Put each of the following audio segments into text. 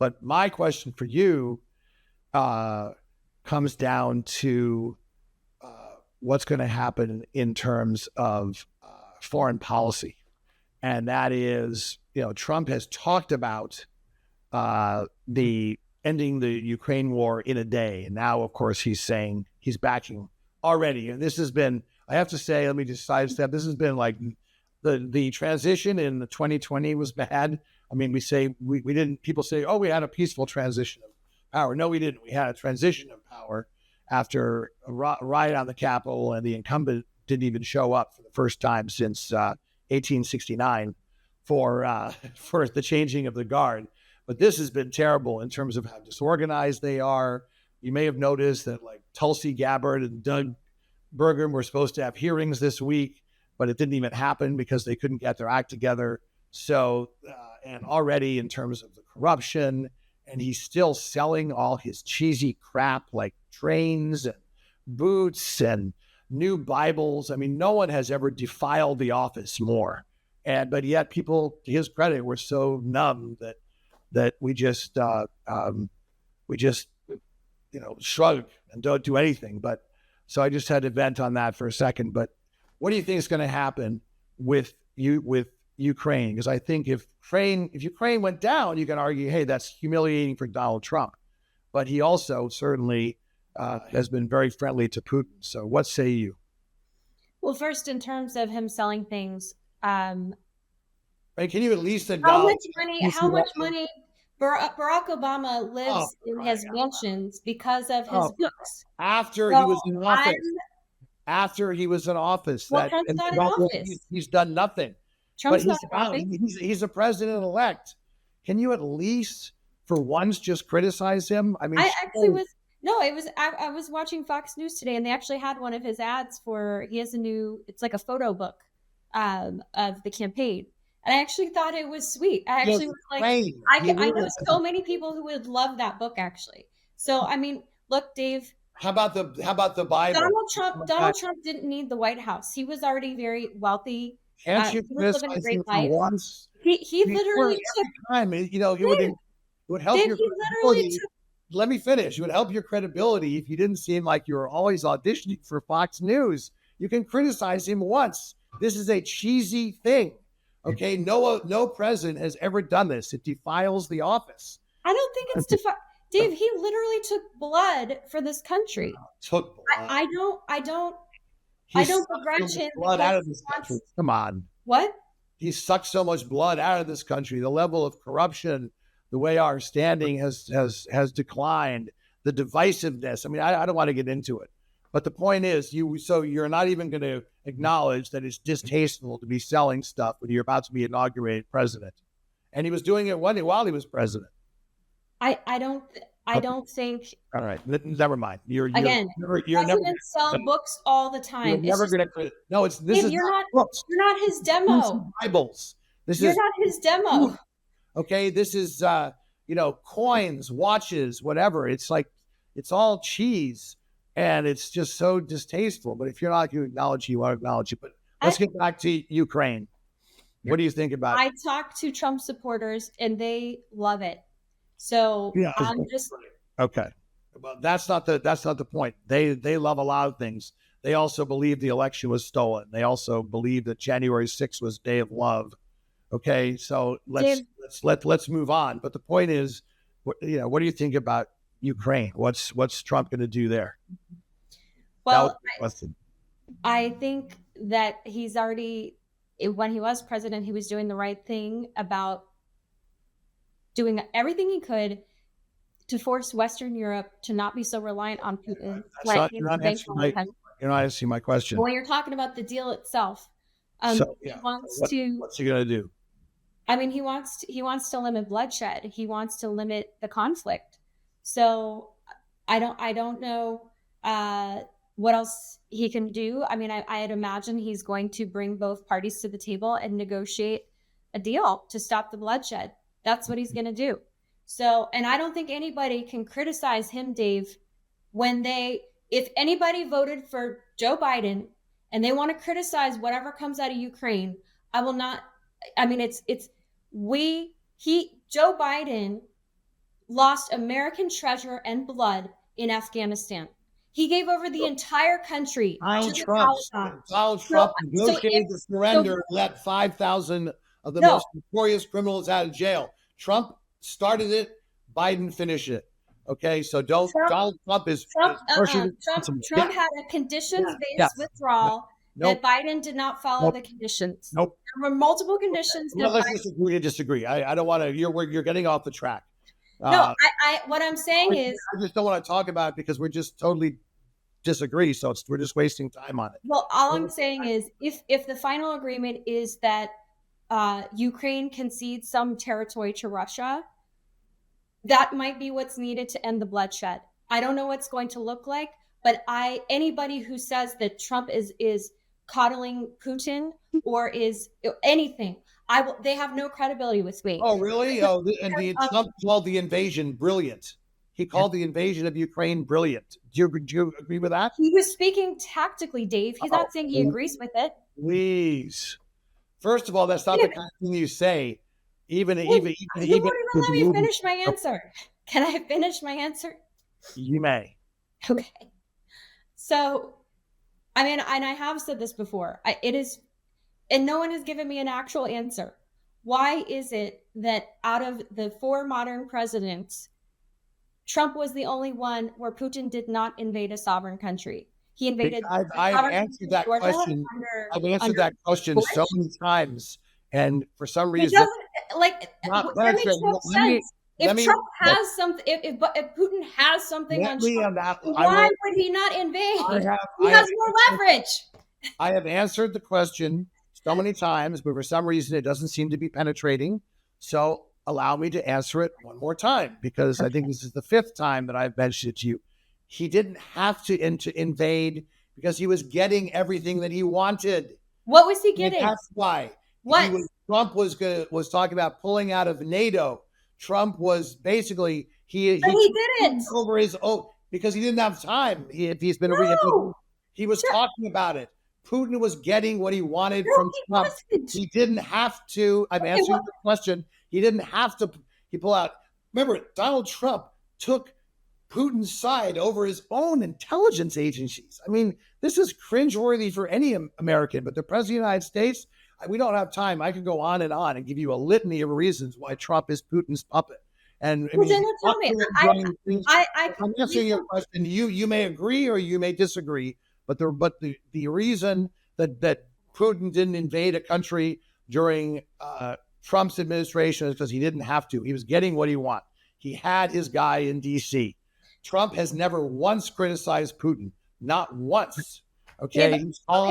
But my question for you comes down to what's going to happen in terms of foreign policy. And that is, Trump has talked about the ending the Ukraine war in a day. And now, of course, he's saying he's backing already. And this has been, I have to say, let me just sidestep. This has been like the transition in the 2020 was bad. I mean, we didn't, people say, oh, we had a peaceful transition of power. No, we didn't. We had a transition of power after a riot on the Capitol, and the incumbent didn't even show up for the first time since 1869 for the changing of the guard. But this has been terrible in terms of how disorganized they are. You may have noticed that like Tulsi Gabbard and Doug Burgum were supposed to have hearings this week, but it didn't even happen because they couldn't get their act together. So, and already in terms of the corruption, and he's still selling all his cheesy crap like trains and boots and new Bibles. I mean, no one has ever defiled the office more. But yet people, to his credit, were so numb that we just shrug and don't do anything. But so I just had to vent on that for a second. But what do you think is going to happen with Ukraine? Because I think if Ukraine went down, you can argue, hey, that's humiliating for Donald Trump. But he also certainly has been very friendly to Putin. So what say you? Well, first, in terms of him selling things, can you at least acknowledge how much money Barack Obama lives in his mansions because of his books? After he was in office. Well, Trump's not in office. He's done nothing. Trump's not in office. He's a president-elect. Can you at least, for once, just criticize him? I mean, I was watching Fox News today, and they actually had one of his ads he has it's like a photo book of the campaign. And I actually thought it was sweet. I actually was like, I know so many people who would love that book, actually. So, I mean, look, Dave. How about the Bible? Donald Trump didn't need the White House. He was already very wealthy. Can't you living a great life? Once? He literally took time. It would help your credibility. Let me finish. It would help your credibility if you didn't seem like you were always auditioning for Fox News. You can criticize him once. This is a cheesy thing. Okay, no president has ever done this. It defiles the office. I don't think it's Dave, he literally took blood for this country. Took blood. I don't begrudge him. Blood out of this country. Come on. What? He sucked so much blood out of this country. The level of corruption, the way our standing has declined, the divisiveness. I mean, I don't want to get into it. But the point is, you're not even going to acknowledge that it's distasteful to be selling stuff when you're about to be inaugurated president. And he was doing it while he was president. I don't think. All right, never mind. You're presidents sell books all the time. You're never going to. No, you're not his demo. Bibles. You're not his demo. Okay, this is coins, watches, whatever. It's like it's all cheese. And it's just so distasteful. But if you're not going to acknowledge it, you want to acknowledge it. But let's get back to Ukraine. What do you think about it? I talk to Trump supporters, and they love it. So yeah, I'm just okay. Well, that's not the point. They love a lot of things. They also believe the election was stolen. They also believe that January 6th was Day of Love. Okay, so let's move on. But the point is, what do you think about Ukraine? What's Trump going to do there? Well, I think that he's already, when he was president, he was doing the right thing about doing everything he could to force Western Europe to not be so reliant on Putin. You're not answering my question. Well, you're talking about the deal itself. What's he going to do? I mean, he wants to limit bloodshed. He wants to limit the conflict. So I don't know what else he can do. I mean, I'd imagine he's going to bring both parties to the table and negotiate a deal to stop the bloodshed. That's what he's going to do. So, and I don't think anybody can criticize him, Dave, if anybody voted for Joe Biden and they want to criticize whatever comes out of Ukraine, I will not. I mean, Joe Biden lost American treasure and blood in Afghanistan. He gave over the entire country to the Taliban. Donald So, Trump so if negotiated the so, surrender, let 5,000 of the no, most notorious criminals out of jail. Trump started it. Biden finished it. Okay, so don't. Trump, Donald Trump is partially Trump, responsible. Yeah, Trump had a yeah. conditions-based withdrawal that Nope, Biden did not follow nope, the conditions. nope. There were multiple conditions Well, that let's Biden. disagree to disagree. I don't want to. You're getting off the track. No, Uh, what I'm saying is, I just don't want to talk about it because we're just totally disagree. So we're just wasting time on it. well, all I'm saying is, if the final agreement is that Ukraine concedes some territory to Russia, that might be what's needed to end the bloodshed. I don't know what's going to look like, but anybody who says that Trump is coddling Putin or is anything, they have no credibility with me. Oh, really? Oh, and Trump called the invasion brilliant. He called the invasion of Ukraine brilliant. Do you agree with that? He was speaking tactically, Dave. He's not saying he agrees with it. Please. First of all, that's not the kind of thing you say. You won't even let me finish my answer. Can I finish my answer? You may. Okay. So, I mean, and I have said this before. It is, and no one has given me an actual answer. Why is it that out of the 4 modern presidents, Trump was the only one where Putin did not invade a sovereign country? He invaded. I've answered that question. I've answered that question so many times, and for some reason, that makes no sense. If Trump has something, if Putin has something on Trump, why would he not invade? He has more leverage. I have answered the question so many times, but for some reason, it doesn't seem to be penetrating. So allow me to answer it one more time, because I think this is the 5th time that I've mentioned it to you. He didn't have to invade because he was getting everything that he wanted. What was he getting? And that's why. Trump was talking about pulling out of NATO. Trump was basically he didn't over his because he didn't have time. He was talking about it. Putin was getting what he wanted from Trump. He didn't have to. I'm answering the question. He didn't have to. He pull out. Remember, Donald Trump took Putin's side over his own intelligence agencies. I mean, this is cringeworthy for any American, but the president of the United States, we don't have time. I could go on and give you a litany of reasons why Trump is Putin's puppet. And I mean, tell me. I'm answering your question. You may agree or you may disagree, but the reason that Putin didn't invade a country during Trump's administration is because he didn't have to. He was getting what he wanted. He had his guy in D.C. Trump has never once criticized Putin, not once. Okay. Tell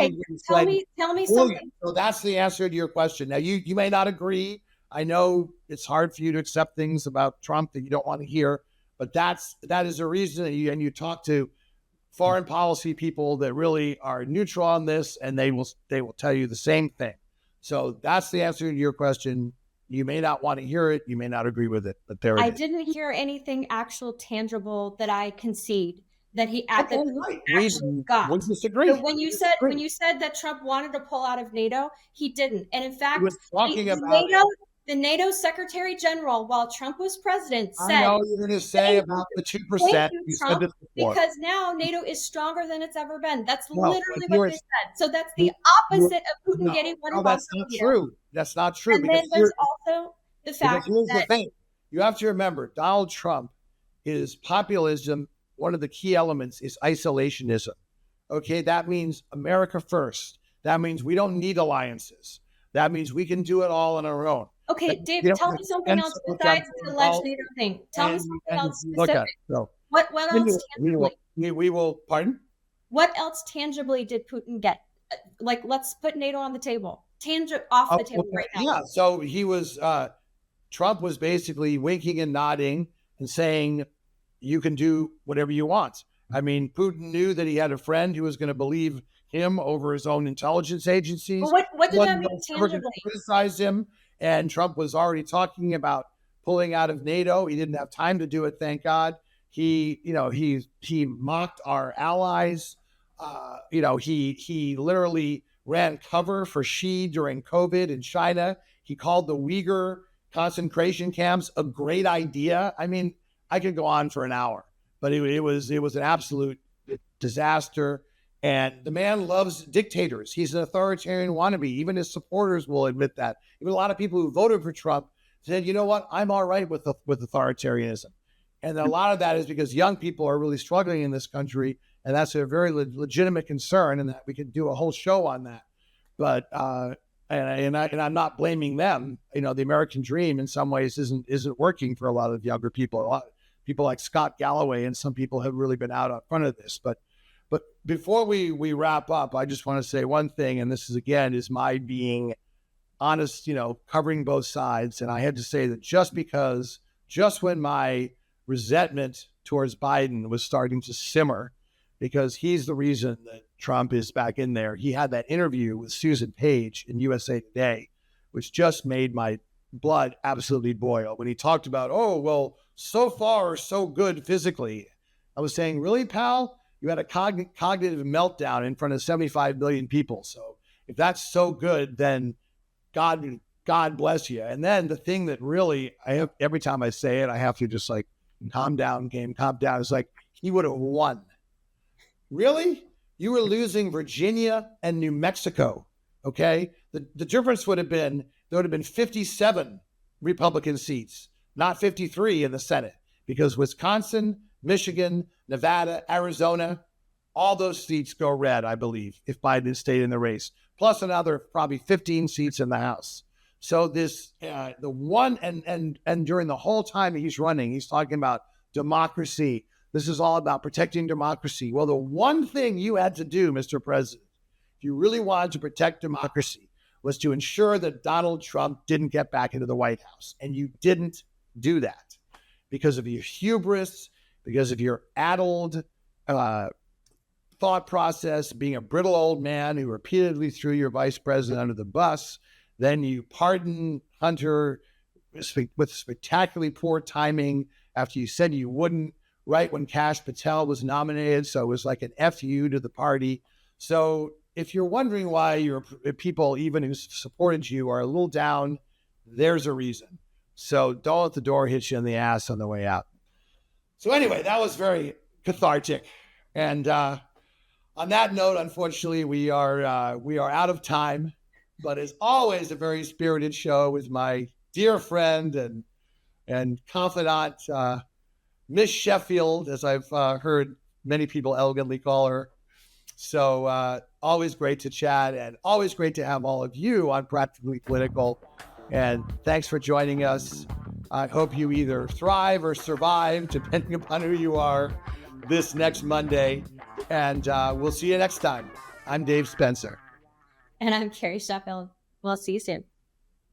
me something. So that's the answer to your question. Now, you may not agree. I know it's hard for you to accept things about Trump that you don't want to hear, but that is a reason. And you talk to foreign policy people that really are neutral on this, and they will tell you the same thing. So that's the answer to your question. You may not want to hear it. You may not agree with it, but there it is. I didn't hear anything actual tangible that I concede that he actually got. We disagree. So when you said that Trump wanted to pull out of NATO, he didn't. And in fact, he was talking about the NATO Secretary General, while Trump was president, said, I know you're going to say about the 2%. You said this before. Because now NATO is stronger than it's ever been. That's literally what they said. So that's the opposite of Putin getting what he wants. That's not true. That's not true. And then there's also the fact that the thing. You have to remember, Donald Trump is populism. One of the key elements is isolationism. Okay, that means America first. That means we don't need alliances. That means we can do it all on our own. Okay, Dave, tell me something else besides the alleged NATO thing. Tell me something else specific. What else tangibly? We will, pardon? What else tangibly did Putin get? Like, let's put NATO on the table. Off the table right now. Yeah, so he was, Trump was basically winking and nodding and saying, you can do whatever you want. I mean, Putin knew that he had a friend who was going to believe him over his own intelligence agencies. Well, what did that mean tangibly? Criticize him, and Trump was already talking about pulling out of NATO. He didn't have time to do it, thank God. He mocked our allies. He literally ran cover for Xi during COVID in China. He called the Uyghur concentration camps a great idea. I mean, I could go on for an hour, but it was an absolute disaster. And the man loves dictators. He's an authoritarian wannabe. Even his supporters will admit that. Even a lot of people who voted for Trump said, you know what, I'm all right with authoritarianism. And a lot of that is because young people are really struggling in this country. And that's a very legitimate concern, and that we could do a whole show on that. But and I'm not blaming them. You know, the American dream in some ways isn't working for a lot of younger people. A lot of people like Scott Galloway and some people have really been out in front of this. But before we wrap up, I just want to say one thing, and this is my being honest, you know, covering both sides. And I had to say that just when my resentment towards Biden was starting to simmer, because he's the reason that Trump is back in there. He had that interview with Susan Page in USA Today, which just made my blood absolutely boil. When he talked about, oh, well, so far, so good physically. I was saying, really, pal? You had a cognitive meltdown in front of 75 million people. So if that's so good, then God bless you. And then the thing that really, every time I say it, I have to just like, calm down. It's like, he would have won. Really? You were losing Virginia and New Mexico, okay? The difference there would have been 57 Republican seats, not 53 in the Senate, because Wisconsin, Michigan, Nevada, Arizona, all those seats go red, I believe, if Biden stayed in the race, plus another probably 15 seats in the House. So this, the one, and during the whole time he's running, he's talking about democracy. This is all about protecting democracy. Well, the one thing you had to do, Mr. President, if you really wanted to protect democracy, was to ensure that Donald Trump didn't get back into the White House. And you didn't do that because of your hubris, because of your addled thought process, being a brittle old man who repeatedly threw your vice president under the bus. Then you pardon Hunter with spectacularly poor timing after you said you wouldn't, right when Kash Patel was nominated. So it was like an FU to the party. So if you're wondering why your people, even who supported you, are a little down, there's a reason. So don't let the door hit you in the ass on the way out. So anyway, that was very cathartic. And on that note, unfortunately, we are out of time. But as always, a very spirited show with my dear friend and confidant, Miss Sheffield, as I've heard many people elegantly call her. So always great to chat, and always great to have all of you on Practically Political. And thanks for joining us. I hope you either thrive or survive, depending upon who you are, this next Monday. And we'll see you next time. I'm Dave Spencer. And I'm Carrie Sheffield. We'll see you soon.